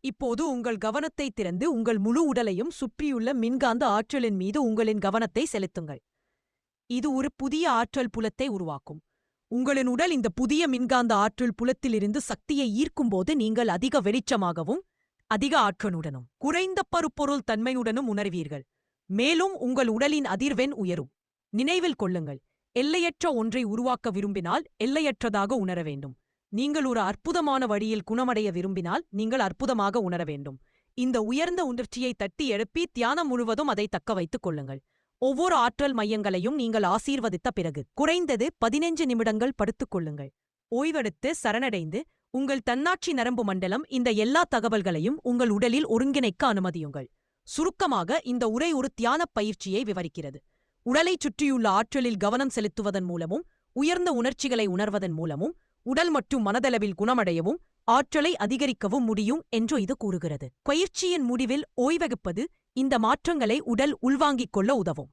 இப்போது உங்கள் கவனத்தை திறந்து உங்கள் முழு உடலையும் சுற்றியுள்ள மின்காந்த ஆற்றலின் மீது உங்களின் கவனத்தை செலுத்துங்கள். இது ஒரு புதிய ஆற்றல் புலத்தை உருவாக்கும். உங்களின் உடல் இந்த புதிய மின்காந்த ஆற்றல் புலத்திலிருந்து சக்தியை ஈர்க்கும்போது நீங்கள் அதிக வெளிச்சமாகவும் அதிக ஆற்றலுடனும் குறைந்த பருப்பொருள் தன்மையுடனும் உணர்வீர்கள். மேலும் உங்கள் உடலின் அதிர்வெண் உயரும். நினைவில் கொள்ளுங்கள், எல்லையற்ற ஒன்றை உருவாக்க விரும்பினால் எல்லையற்றதாக உணர வேண்டும். நீங்கள் ஒரு அற்புதமான வழியில் குணமடைய விரும்பினால் நீங்கள் அற்புதமாக உணர வேண்டும். இந்த உயர்ந்த உணர்ச்சியை தட்டி எழுப்பி தியானம் முழுவதும் அதை தக்க வைத்துக் கொள்ளுங்கள். ஒவ்வொரு ஆற்றல் மையங்களையும் நீங்கள் ஆசீர்வதித்த பிறகு குறைந்தது 15 நிமிடங்கள் படுத்துக் கொள்ளுங்கள். ஓய்வெடுத்து சரணடைந்து உங்கள் தன்னாட்சி நரம்பு மண்டலம் இந்த எல்லா தகவல்களையும் உங்கள் உடலில் ஒருங்கிணைக்க அனுமதியுங்கள். சுருக்கமாக, இந்த உரை ஒரு தியானப் பயிற்சியை விவரிக்கிறது. உடலைச் சுற்றியுள்ள ஆற்றலில் கவனம் செலுத்துவதன் மூலமும் உயர்ந்த உணர்ச்சிகளை உணர்வதன் மூலமும் உடல் மற்றும் மனதளவில் குணமடையவும் ஆற்றலை அதிகரிக்கவும் முடியும் என்று இது கூறுகிறது. பயிற்சியின் முடிவில் ஓய்வெடுப்பது இந்த மாற்றங்களை உடல் உள்வாங்கிக் கொள்ள உதவும்.